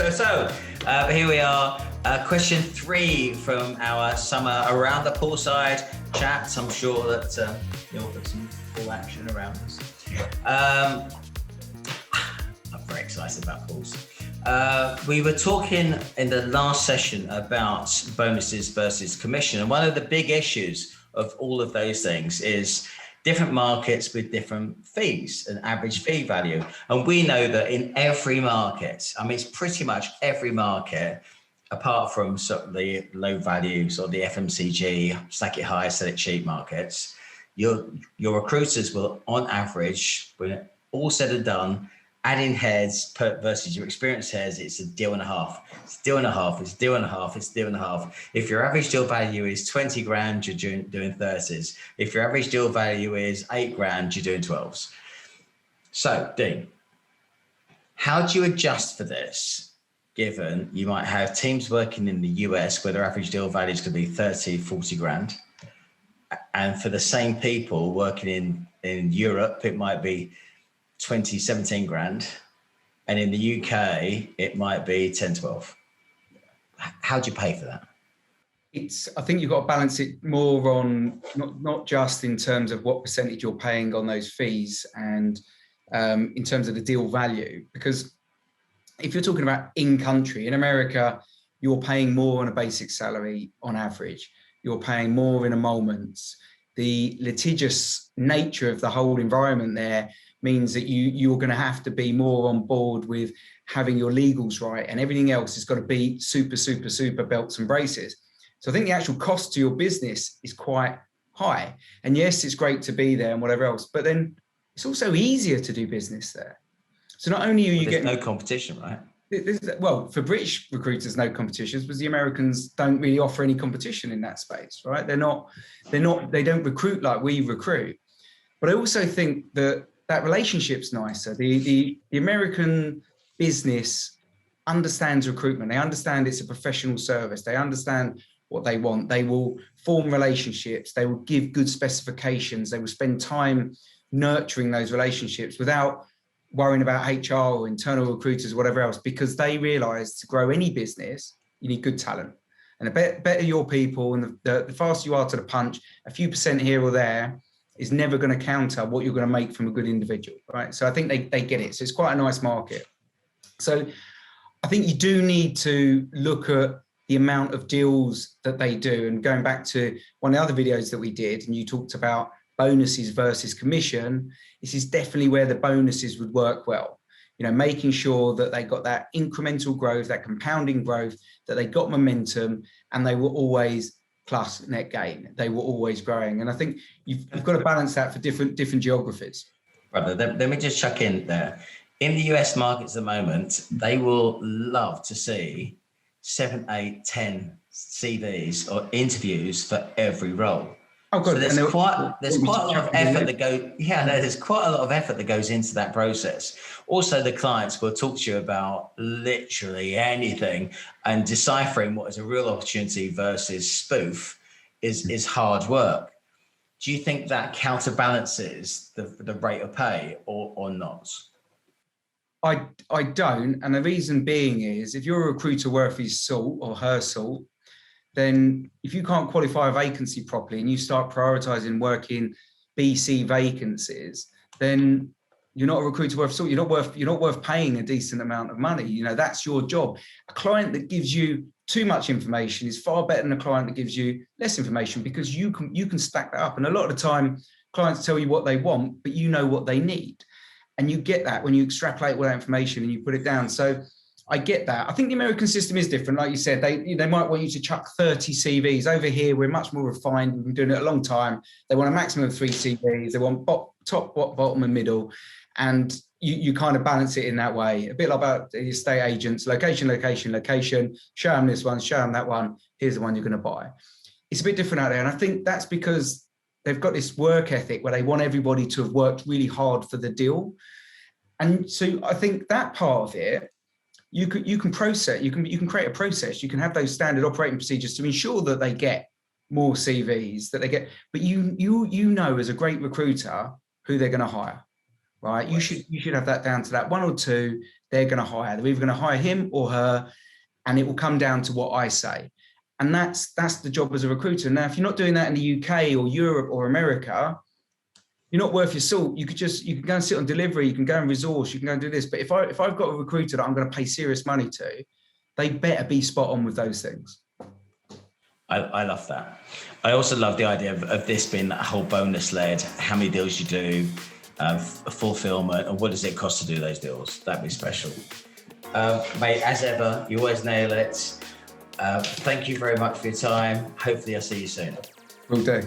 Here we are. Question 3 from our summer around the poolside chats. I'm sure that you'll put some pool action around us. I'm very excited about pools. We were talking in the last session about bonuses versus commission, and one of the big issues of all of those things is different markets with different fees and average fee value. And we know that in every market, I mean, it's pretty much every market, apart from sort of the low values or the FMCG, stack it high, sell it cheap markets, your recruiters will, on average, when all said and done, adding heads versus your experienced heads, it's a deal and a half. It's a deal and a half, it's a deal and a half, it's a deal and a half. If your average deal value is 20 grand, you're doing 30s. If your average deal value is 8 grand, you're doing 12s. So, Dean, how do you adjust for this, given you might have teams working in the US where their average deal values could be 30, 40 grand, and for the same people working in Europe, it might be 17 grand, and in the UK it might be 10, 12. How do you pay for that? I think you've got to balance it more on not just in terms of what percentage you're paying on those fees and in terms of the deal value, because if you're talking about in country, in America, you're paying more on a basic salary on average. You're paying more in emoluments. The litigious nature of the whole environment there means that you're going to have to be more on board with having your legals right, and everything else has got to be super belts and braces. So I think the actual cost to your business is quite high. And yes, it's great to be there and whatever else, but then it's also easier to do business there. So not only are you getting no competition, right? Well, for British recruiters, no competitions, because the Americans don't really offer any competition in that space, right? They don't recruit like we recruit. But I also think that relationship's nicer. The American business understands recruitment. They understand it's a professional service. They understand what they want. They will form relationships. They will give good specifications. They will spend time nurturing those relationships without worrying about HR or internal recruiters or whatever else, because they realize to grow any business, you need good talent. And the better your people and the faster you are to the punch, a few percent here or there is never going to counter what you're going to make from a good individual, right? So I think they get it. So it's quite a nice market. So I think you do need to look at the amount of deals that they do. And going back to one of the other videos that we did, and you talked about bonuses versus commission, this is definitely where the bonuses would work well. You know, making sure that they got that incremental growth, that compounding growth, that they got momentum, and they were always plus net gain. They were always growing. And I think you've got to balance that for different geographies. Brother, let me just chuck in there. In the US markets at the moment, they will love to see 7, 8, 10 CVs or interviews for every role. Oh, good. So there's quite a lot of effort that goes. Yeah, there's quite a lot of effort that goes into that process. Also, the clients will talk to you about literally anything, and deciphering what is a real opportunity versus spoof is hard work. Do you think that counterbalances the rate of pay or not? I don't, and the reason being is if you're a recruiter worth his salt or her salt, then if you can't qualify a vacancy properly and you start prioritizing working BC vacancies, then you're not a recruiter worth salt. You're not worth paying a decent amount of money. You know, that's your job. A client that gives you too much information is far better than a client that gives you less information, because you can stack that up. And a lot of the time, clients tell you what they want, but you know what they need. And you get that when you extrapolate all that information and you put it down. So I get that. I think the American system is different. Like you said, they might want you to chuck 30 CVs. Over here, we're much more refined. We've been doing it a long time. They want a maximum of 3 CVs. They want top, bottom, and middle. And you kind of balance it in that way. A bit like about the estate agents, location. Show them this one, show them that one. Here's the one you're going to buy. It's a bit different out there. And I think that's because they've got this work ethic where they want everybody to have worked really hard for the deal. And so I think that part of it, you can process, you can create a process, you can have those standard operating procedures to ensure that they get more CVs, that they get, but you know as a great recruiter who they're going to hire, right? You should have that down to that 1 or 2 they're going to hire. They're either going to hire him or her, and it will come down to what I say. And that's the job as a recruiter. Now, if you're not doing that in the UK or Europe or America, you're not worth your salt. You can go and sit on delivery, you can go and resource, you can go and do this. But if I've got a recruiter that I'm going to pay serious money to, they better be spot on with those things. I love that. I also love the idea of this being that whole bonus led, how many deals you do, fulfillment, and what does it cost to do those deals? That'd be special. Mate, as ever, you always nail it. Thank you very much for your time. Hopefully I'll see you soon. Will do.